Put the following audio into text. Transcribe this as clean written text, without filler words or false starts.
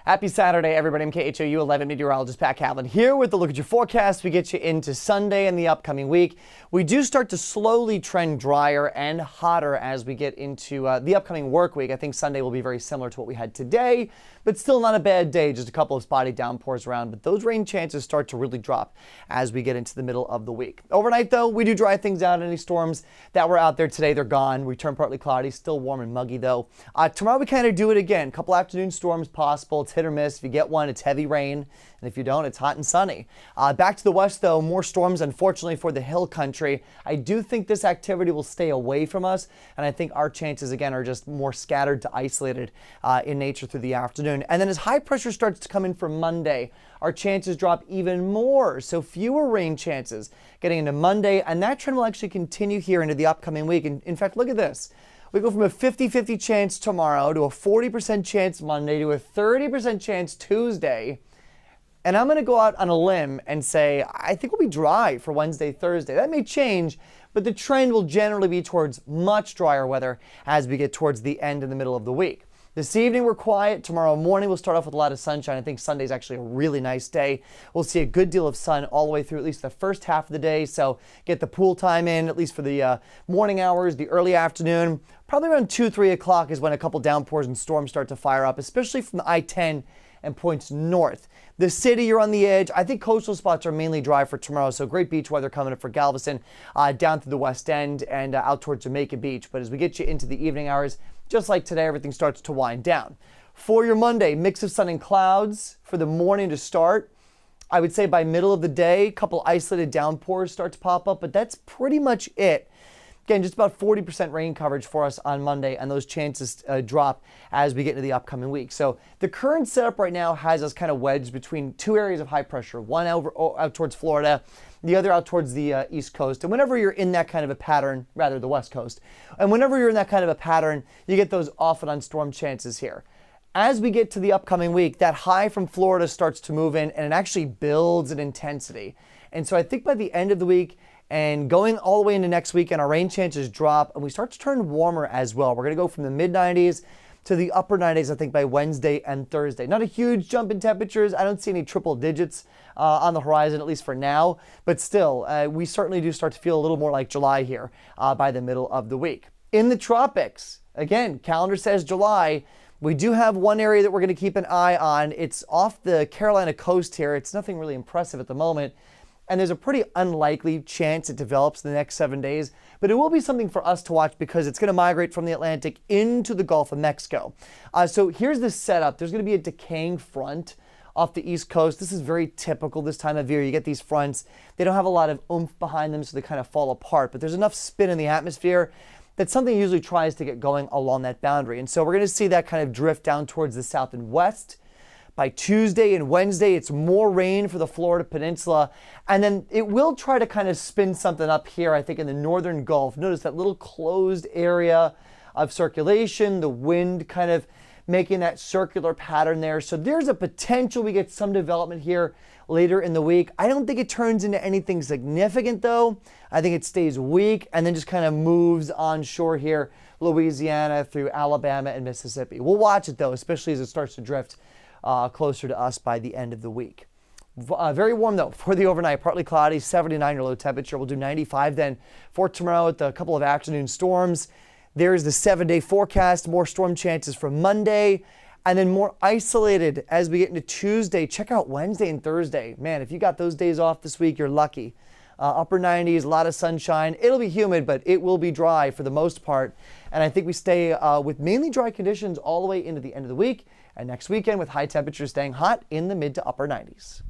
Happy Saturday, everybody. I'm KHOU 11 meteorologist Pat Kaplan here with a look at your forecast. We get you into Sunday and the upcoming week. We do start to slowly trend drier and hotter as we get into the upcoming work week. I think Sunday will be very similar to what we had today, but still not a bad day. Just a couple of spotty downpours around, but those rain chances start to really drop as we get into the middle of the week. Overnight, though, we do dry things out. Any storms that were out there today, they're gone. We turn partly cloudy, still warm and muggy, though. Tomorrow, we kind of do it again. A couple afternoon storms possible. It's hit or miss. If you get one, it's heavy rain, and if you don't, it's hot and sunny. Back to the west, though, more storms, unfortunately, for the hill country. I do think this activity will stay away from us, and I think our chances, again, are just more scattered to isolated in nature through the afternoon. And then as high pressure starts to come in for Monday, our chances drop even more, so fewer rain chances getting into Monday, and that trend will actually continue here into the upcoming week. And in fact, look at this. We go from a 50-50 chance tomorrow to a 40% chance Monday to a 30% chance Tuesday. And I'm going to go out on a limb and say I think we'll be dry for Wednesday, Thursday. That may change, but the trend will generally be towards much drier weather as we get towards the end and the middle of the week. This evening we're quiet. Tomorrow morning we'll start off with a lot of sunshine. I think Sunday's actually a really nice day. We'll see a good deal of sun all the way through at least the first half of the day. So get the pool time in, at least for the morning hours, the early afternoon. Probably around 2, 3 o'clock is when a couple downpours and storms start to fire up, especially from the I-10 and points north. The city, you're on the edge. I think coastal spots are mainly dry for tomorrow, so great beach weather coming up for Galveston, down through the west end and out towards Jamaica Beach. But as we get you into the evening hours, just like today, everything starts to wind down. For your Monday, mix of sun and clouds for the morning to start. I would say by middle of the day, a couple isolated downpours start to pop up, but that's pretty much it. Again, just about 40% rain coverage for us on Monday, and those chances drop as we get into the upcoming week. So the current setup right now has us kind of wedged between two areas of high pressure, one out towards Florida, the other out towards the East Coast. And whenever you're in that kind of a pattern, rather the West Coast, and whenever you're in that kind of a pattern, you get those off and on storm chances here. As we get to the upcoming week, that high from Florida starts to move in, and it actually builds in intensity. And so I think by the end of the week, and going all the way into next weekend, our rain chances drop and we start to turn warmer as well. We're going to go from the mid-90s to the upper 90s, I think, by Wednesday and Thursday. Not a huge jump in temperatures. I don't see any triple digits on the horizon, at least for now. But still, we certainly do start to feel a little more like July here by the middle of the week. In the tropics, again, calendar says July. We do have one area that we're going to keep an eye on. It's off the Carolina coast here. It's nothing really impressive at the moment. And there's a pretty unlikely chance it develops in the next 7 days, but it will be something for us to watch because it's going to migrate from the Atlantic into the Gulf of Mexico. So here's the setup. There's going to be a decaying front off the East Coast. This is very typical this time of year. You get these fronts. They don't have a lot of oomph behind them, so they kind of fall apart, but there's enough spin in the atmosphere that something usually tries to get going along that boundary. And so we're going to see that kind of drift down towards the south and west. By Tuesday and Wednesday, it's more rain for the Florida Peninsula. And then it will try to kind of spin something up here, I think, in the northern Gulf. Notice that little closed area of circulation, the wind kind of making that circular pattern there. So there's a potential we get some development here later in the week. I don't think it turns into anything significant, though. I think it stays weak and then just kind of moves onshore here, Louisiana through Alabama and Mississippi. We'll watch it, though, especially as it starts to drift closer to us by the end of the week. Very warm, though, for the overnight. Partly cloudy, 79 your low temperature. We'll do 95 then for tomorrow with a couple of afternoon storms. There's the 7-day forecast. More storm chances for Monday, and then more isolated as we get into Tuesday. Check out Wednesday and Thursday. Man, if you got those days off this week, you're lucky. Upper 90s, a lot of sunshine. It'll be humid, but it will be dry for the most part. And I think we stay with mainly dry conditions all the way into the end of the week. And next weekend with high temperatures staying hot in the mid to upper 90s.